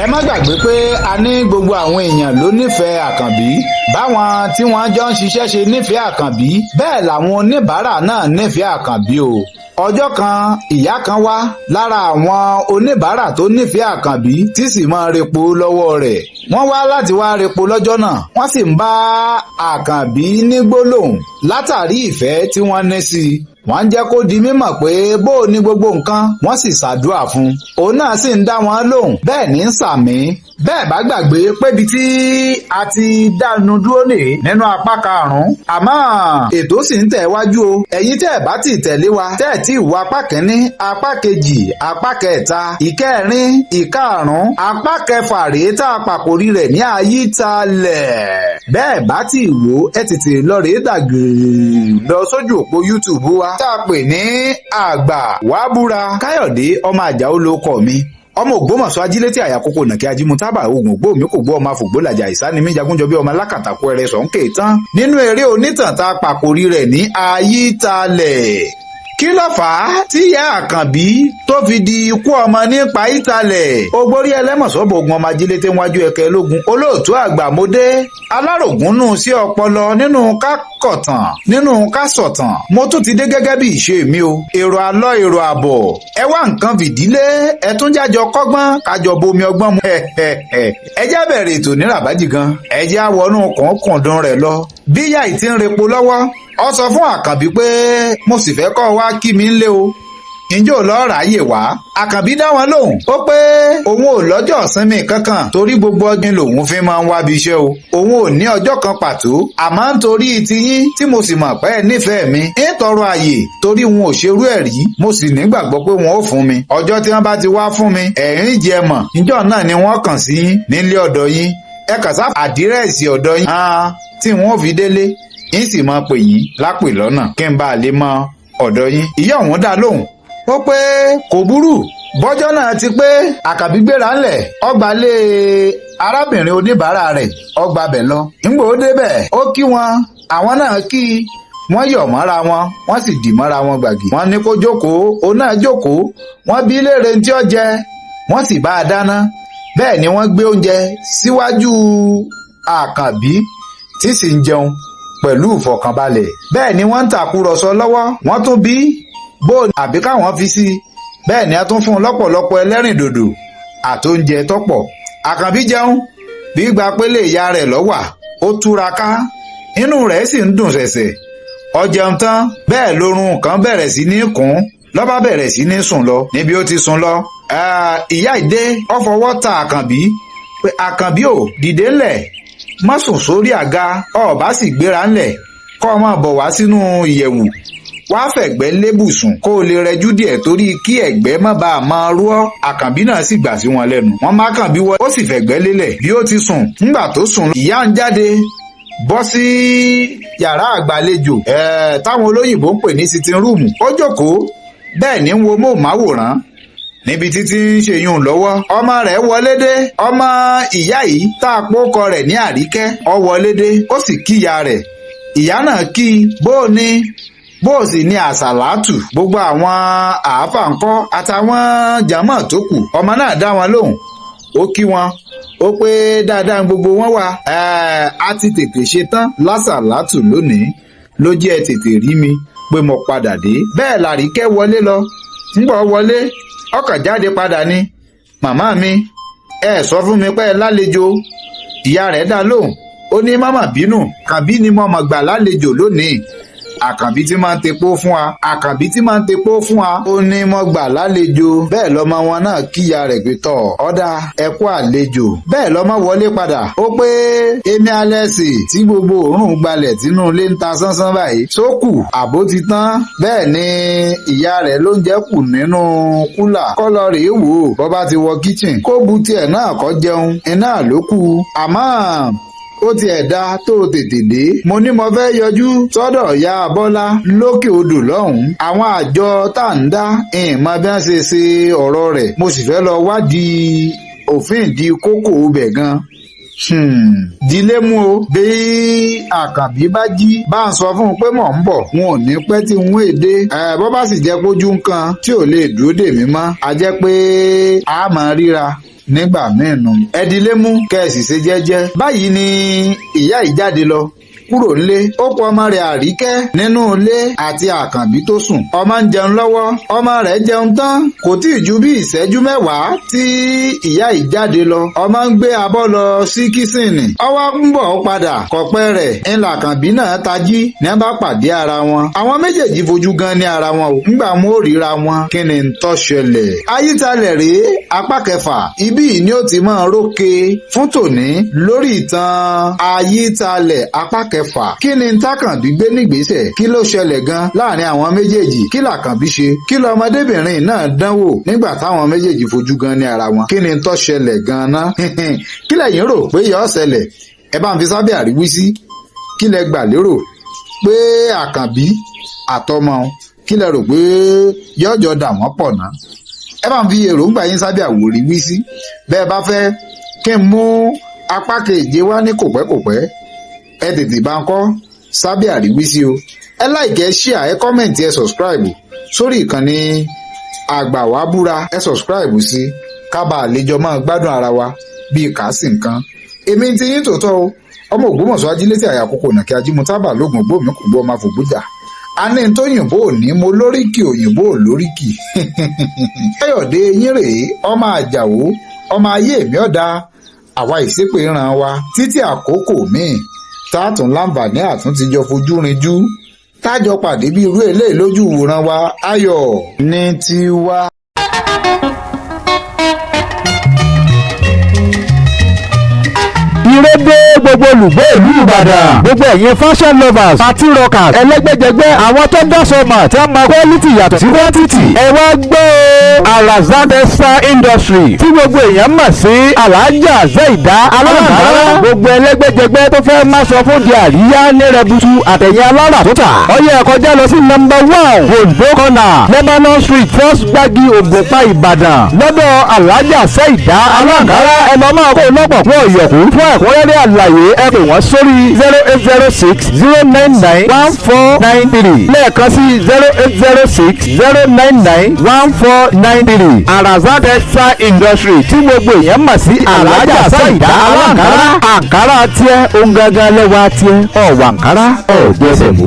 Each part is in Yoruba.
ẹ má gbàgbé pé a ní gbogbo àwọn èèyàn ló nífẹ̀ẹ́ àkànbí báwọn tí wọ́n jọ ń ṣiṣẹ́ ṣe nífẹ̀ẹ́ àkànbí bẹ́ẹ̀ làwọn oníbàárà náà nífẹ̀ẹ́ àkànbí o. ọjọ́ kan ìyá kan wá lára àwọn oníbàárà tó nífẹ̀ẹ́ àkànbí tí sì máa repo lọ́wọ́ rẹ̀. wọ́n wá láti wá repo lọ́jọ́ náà wọ́n sì ń bá àkànbí ní gbólóhùn látàrí ìfẹ́ tí wọ́n ní sí i. wọ́n jẹ́ kó di mímọ̀ pé bó o ní gbogbo nǹkan wọ́n sì ṣàdúrà fún un. òun náà sì ń dá wọn lóhùn bẹ́ẹ̀ ní ń sàmí. bẹ́ẹ̀ bá gbàgbé pébi tí a ti dánu dúró nì nínú apá karùn-ún. àmọ́ ètò sì ń tẹ̀ wájú o. ẹ̀yin tẹ́ ẹ̀ bá ti tẹ̀lé wa tẹ́ ẹ̀ tí ì wo apá kínní apá kejì apá kẹta ìkẹrin ìkarùn-ún apá kẹfà rèé tá a pàkórí rẹ̀ ní Ayitale. bẹ́ẹ̀ bá ti wò ẹ tètè lọ rèé dàgìrì lọ sójú òpó YouTube wa tá a pè ní àgbà wàá búra Káyọ̀dé ọmọ Àjàó ló kọ mi ọmọ Ògbómọ̀ṣọ́ ajílétí àyàkókò nàkí ajímútábà ogun ògbó mi kò gbọ́ ọmọ àfògbólàjà ìsánimí jagunjọbí ọmọ alákàtàkù ẹrẹ sọ̀nkè tán nínú eré onítàn tá a pàkórí rẹ̀ ní Ayitale. kí ló fà á tí ìyá àkànbí tó fi di ikú ọmọ nípa Ayitale? ògbórí ẹlẹ́mọ̀sọ́bọ̀ ogun ọmọ ajílété wájú ẹ̀kẹ́ lógun olóòtú àgbà mọ́dé alárògúnnù sí ọpọlọ nínú kákọ̀tàn nínú kásọ̀tàn mo tún ti dé gẹ́gẹ́ bí ìṣe mi o. èrò àlọ́ èrò àbọ̀ ẹ wá nǹkan fìdílé ẹ tún jájọ kọ́gbọ́n kájọ bomi ọgbọ́n mu. ẹ já bẹ̀rẹ̀ ètò ní ràbájì gan ẹ já wọnú kọ̀ọ̀kọ̀ọ̀dún rẹ̀ lọ. bí ìyá yìí ti ń repo lọ́wọ́ ó sọ fún àkànbí pé mo sì fẹ́ kọ́ wá kí mi ńlé o. ǹjẹ́ ò lọ́ọ́ ráyè wá? àkànbí dá wọn lóhùn ó pé òun ò lọ́jọ́ ìsinmi kankan torí gbogbo ọdún lòun fi máa ń wábi iṣẹ́ o. òun ò ní ọjọ́ kan pàtó àmọ́ nítorí tiyín tí mo sì mọ̀ pé ẹ nífẹ̀ẹ́ mi ń tọrọ àyè torí wọn ò ṣerú ẹ̀ rí mo sì nígbàgbọ́ pé wọn ò fún mi. ọjọ́ tí wọ́n bá ti wá fún mi ẹ̀rín jẹ mọ̀ níjọ́ náà ni wọ́n kàn sí yín nílé ọ̀dọ̀ yín. ẹ kàn sá àdírẹ́sì ọ̀dọ̀ yín tí wọ́n ò fi délé yín sì máa pè yín lápè lọ́nà kí n bá lè mọ ọ̀dọ̀ yín. ìyá òun dá lóhùn ó pé kò burú bọ́jọ́ náà ti pé àkànbí gbéra ńlẹ̀ ọgbà lé arábìnrin oníbàárà rẹ̀ ọgbà bẹ̀ lọ. ńgbò ó débẹ̀ ó kí wọn àwọn náà kí wọ́n yọ̀ mọ́ra wọn wọ́n sì dì mọ́ra wọn gbàgì. wọ́n ní kó jókòó òun náà jókòó wọ́n bí léèrè tí ó jẹ wọ́n sì bá a dáná. bẹ́ẹ̀ ni wọ́n gbé oúnjẹ síwájú àkànbí tí sì ń jẹun pẹ̀lú ìfọ̀kànbalẹ̀. bẹ́ẹ̀ ni wọ́n ń tàkúrọ̀sọ lọ́wọ́ wọ́n tún bí bó àbí káwọn fi sí i. bẹ́ẹ̀ ni a tún fún un lọ́pọ̀lọpọ̀ ẹlẹ́rìndòdò àtóúnjẹ tọ́pọ̀. àkànbí jẹun bí gba pélé ìyá rẹ̀ lọ́wà ó túraká inú rẹ̀ sì ń dùn ṣẹ̀ṣẹ̀. ó jẹun tán bẹ́ẹ̀ lórun kan bẹ̀rẹ̀ sí ní kùn ló bá bẹ̀rẹ̀ sí ní sùn lọ níbi ó ti sùn lọ. ìyá ìdé ó fọwọ́ ta àkànbí pé àkànbí ò dìde ńlẹ̀ má sùn sórí àga ó bá sì gbéra ńlẹ̀ kó máa bọ̀ wá sínú ìyẹ̀wù wá fẹ̀gbẹ́ lébùsùn kó o lè rẹjú díẹ̀ torí kí ẹ̀gbẹ́ má bàa máa rú ọ́. àkànbí náà sì gbà sí wọn lẹ́nu. wọ́n má kànbí wọ ó sì fẹ̀gbẹ́ lélẹ̀ bí ó ti sùn. ńgbà tó sùn ìyá ń jáde bọ́ sí yàrá àgbàlejò táwọn olóyìnbó ń pè ní sitting room. ó jókòó bẹ́ẹ̀ ní wo móhùnmáwòrán níbi títí ń ṣe yún lọ́wọ́. ọmọ rẹ̀ wọlé dé ọmọ ìyá yìí tá a pòkọ rẹ̀ ní Àríkẹ́ ó wọlé dé ó sì kíyà rẹ̀. ìyá náà kí bó o sì ní àsàlátù gbogbo àwọn àáfà ńkọ́ àtàwọn jàmọ́ tó kù. ọmọ náà dá wọn lóhùn ó kí wọn ó pé dáadáa gbogbo wọn wà. a ti tètè ṣe tán lásàlátù lónìí ló jẹ́ tètè rí mi pé mo padà dé. bẹ́ẹ̀ l'Àríkẹ́ wọlé lọ ńgbọ́ wọlé ọkàn jáde padà ni. màmá mi ẹ sọ fún mi pé ẹ lálejò. ìyá rẹ̀ dá lóhùn ó ní má bínú kàbí ni mo mọ̀ gbà lálejò lónìí. àkànbí tí máa ń tepo fún wa ó ní mo gbà lálejò. bẹ́ẹ̀ lọ́mọ wọn náà kíyà rẹ̀ pé tọ̀ ọ̀dà ẹ kú àlejò. bẹ́ẹ̀ lọ́mọ wọlé padà ó pé èmi alẹ́sì tí gbogbo òórùn gbalẹ̀ tínú ilé ń ta sánsán báyìí sókù àbó ti tán. bẹ́ẹ̀ ni ìyá rẹ̀ ló ń jẹ́ kù nínú kúlà kọ́lọ́ rèé wò ó bọ́ bá ti wọ kíchìn kó bu tiẹ̀ náà kọ́ jẹun iná ló kù. àmọ́ ó tiẹ̀ dá tó tètè dé. mo ní mo fẹ́ yọjú sọ́dọ̀ ìyá Bọ́lá lókè odò lọ́hùn-ún. àwọn àjọ tá à ń dá ìmọ̀ bí wọ́n ṣe ọ̀rọ̀ rẹ̀ mo sì fẹ́ lọ wádìí òfin ìdí kókó ibẹ̀ gan. dílé mú o bí àkànbí bá jí bá ń sọ fún un pé mò ń bọ̀ wọn ò ní pẹ́ tí n èdè. bó bá sì jẹ́ pójú nǹkan tí ò lè dúró dè mí mọ́ a jẹ́ pé a máa ríra nígbà míì nù. ẹdílé mú kẹ́ẹ̀sì ṣe jẹ́jẹ́. báyìí ni ìyá yìí jáde lọ kúrò nílé. ó pọ ọmọ rẹ̀ Àríkẹ́ nínú ilé àti Àkànbí tó sùn. ọmọ ń jẹun lọ́wọ́. ọmọ rẹ̀ jẹun tán kò tí ì ju bí ìṣẹ́jú mẹ́wàá tí ìyá yìí jáde lọ. ọmọ ń gbé abọ́ lọ sí kísìnì. ọwọ́ ń bọ̀ padà kọ̀pẹ́ rẹ̀ ńlá Àkànbí náà tají ní bá pàdé ara wọn. àwọn méjèèjì fojú gan ní ara wọn o. ńgbà mú òríra wọn kí ni ń tó ṣẹlẹ̀. Ayítálẹ̀ rèé apá kẹfà. ibí yìí ni ó ti máa rókè fún tòní lórí ìtàn Ayítálẹ̀ apá kẹfà. kí ni Àkànbí gbé nígbésẹ̀? kí ló ṣẹlẹ̀ gan láàrin àwọn méjèèjì? kí làkànbí ṣe? kí lọmọdébìnrin náà dánwò nígbà táwọn méjèèjì fojú gan ní ara wọn? kí ni tó ṣẹlẹ̀ gan ná? kí lẹ̀yin rò pé yóò ṣẹlẹ̀? ẹ bá ń fi sábẹ́ àríwísí. kí lẹ gbà lérò pé Àkànbí àtọmọ kí lẹ rò pé yọjọ dà wọ́n pọ̀ ná? ẹ bá ń fi èròǹgbà yín sábẹ́ àwòrán-wísí. bẹ́ẹ̀ bá fẹ́ kí n mú apá keje wá ní kòpẹ́kòpẹ́ ẹ tètè bá ń kọ́ sábẹ́ àríwísí o. ẹ like, ẹ share, ẹ comment, ẹ subscribe sórí ìkànnì Àgbàwábúra. ẹ subscribe sí kábà àlejò máa gbádùn ara wa bíi kàásì nǹkan. èmi ti yín tòótọ́ o, ọmọ Ògbómọ̀ṣọ́ ajílétí àyàkókò nàkí ajímútábà lóògùn gbòmí kò gbọ́ máa fògbójà. a ní tó yìnbó òní mo lóríkì òyìnbó lóríkì. Káyọ̀dé yín rèé ọmọ Àjàó ọmọ ayé mi ọ̀dà àwa ìṣépè ràn wá títí àkókò míì tààtún láǹfààní àtúntìjọ fojú rinjú tájọ pàdé bí irú eléyìí lójú ìwòran wa. ayọ̀ ní tiwa. Ìrédé gbogbo olùgbé ìlú Ìbàdàn, gbogbo ẹ̀yin fashion lovers, party rockers, ẹlẹ́gbẹ́jẹgbẹ́, àwọn tó ń dọ́sọ̀mọ̀ tí wọ́n mọ quality yàtọ̀ sí quantity. ẹ wá gbọ́ Alazad Textile Industry tí gbogbo èèyàn mọ̀ sí Alhaja Zaida Aláǹkárá. gbogbo ẹlẹ́gbẹ́jẹgbẹ́ tó fẹ́ máa sọ fún di àríyá ní rẹbutu àtẹ̀yìn alára tó tà. ọyẹ kọjá lọ sí number 1 Ondo corner Lebanon Street First Gbági Ògùnpá Ìbàdàn lọ́dọ̀ Alhaja Zaida Aláǹkárá. ẹ lọ máa kó lọ́pọ̀ fún ọ̀yọ̀kú fún ẹ̀kúnrẹ́rẹ́ àlàyé ẹ pè wọ́n sórí 08060991493 lẹ́ẹ̀kan sí 08060991493. Alazad Textile Industry tí gbogbo èèyàn mọ̀ sí Alhaja Zaida Aláǹkárá. àǹkárá tiẹ̀ ohun gangan lẹ́wà tiẹ̀ ọ̀wọ̀ àǹkárá ọ̀gbẹ́sẹ̀ mú.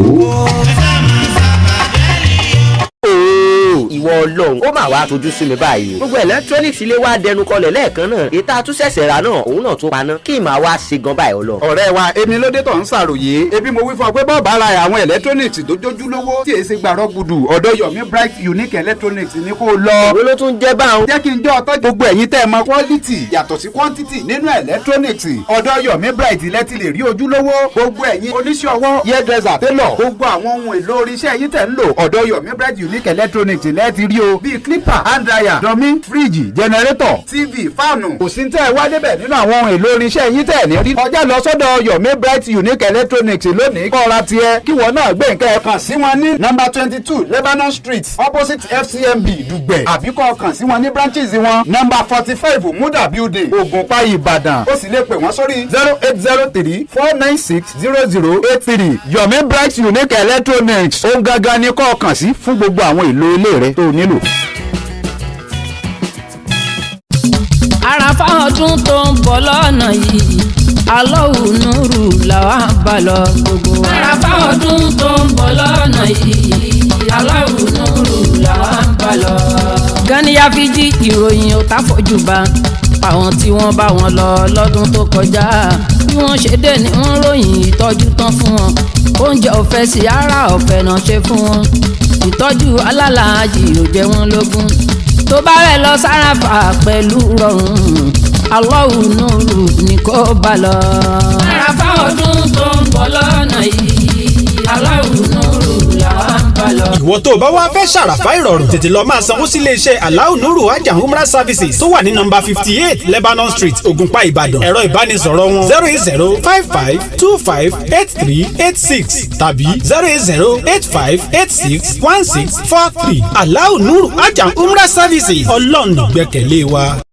ìwọ Ọlọ́run ó mà wá tójú sí mi báyìí. gbogbo electronics ilé wa dẹnu kọlẹ̀ lẹ́ẹ̀kan náà. ètò àtúnṣẹ̀ṣẹ̀ rà náà òun náà tún paná. kí màá wá ṣe gan báyìí Ọlọ́run. ọ̀rẹ́ wa èmi ló dé tó ń ṣàròyé. ebi mo wí fún ọ pé bọ́ọ̀ bá ra àwọn electronics tó jójú lówó tí èsì gbàrọ̀ gudu ọ̀dọ̀ Yomi Bright Unique Electronics ni kó lọ. wo ló tún jẹ́ báwọn. jẹ́ kí n jẹ́ ọ̀tọ́ gbogbo ẹ̀yin tẹ́ ẹ mọ quality yàtọ̀ sí quantity nínú electronics. ọ̀dọ̀ Yomi Bright lẹ ti lè rí ojúlówó. gbogbo ẹ̀yin oníṣẹ́ ọwọ́ hairdresser tailor gbogbo àwọn ohun èlò oríṣẹ́ yín tẹ́ ń lò ọ̀dọ̀ Yomi Bright Unique Electronics lẹ ti rí o. bíi clipper hand dryer dummy fridge generator tv fáànù kò sí tẹ́ ẹ wá débẹ̀ nínú àwọn ohun èlò irinṣẹ́ yín tẹ́ ẹ̀ ní rí. ọjà lọ sọ́dọ̀ Yomi Bright Unique Electronics lónìí kọ́ra tiẹ̀ kí wọ́n náà gbé nǹkan ẹ̀ kàn sí wọn ní number 22 Lebanon Street opposite FCMB Dùgbẹ̀ àbí kọ́ kàn sí wọn ní branches wọn number 45 Muda Building Ògùnpá Ìbàdàn. ó sì lè pè wọ́n sórí 08034960083. Yomi Bright Unique Electronics ohun gangan ni kọ́ kàn sí fún gbogbo àwọn èlò ilé rẹ tó nílò. Àràfá ọdún tó ń bọ̀ lọ́nà yìí Allahu nuru làwa bá lọ gbogbo wa. Àràfá ọdún tó ń bọ̀ lọ́nà yìí Allahu nuru làwa bá lọ. Ganiya Fiji ìròyìn ò tá fojú bá àwọn tí wọ́n bá wọn lọ lọ́dún tó kọjá bí wọ́n ṣe dé ni wọ́n ròyìn ìtọ́jú tán fún wọn. oúnjẹ ọ̀fẹ́ sí ara ọ̀fẹ́ náà ṣe fún wọn. ìtọ́jú alálàájì ò jẹ wọ́n lógún. tó bá rẹ̀ lọ sáràfà pẹ̀lú rọrùn Allahu nuru ní kó bá lọ. Àràfá ọdún tó ń bọ̀ lọ́nà yìí Allahu nuru làwọn bá lọ. ìwọ tó bá wá fẹ́ ṣàràfá ìrọ̀rùn tètè lọ máa sanwó sí iléeṣẹ́ Allahu nuru hajj and umrah services tó wà ní nọ́mbà 58 Lebanon Street Ògùnpá Ìbàdàn. ẹ̀rọ ìbánisọ̀rọ̀ wọn 08055258386 tàbí 08085861643. Allahu nuru hajj and umrah services ọlọ́run ìgbẹ́kẹ̀lé wa.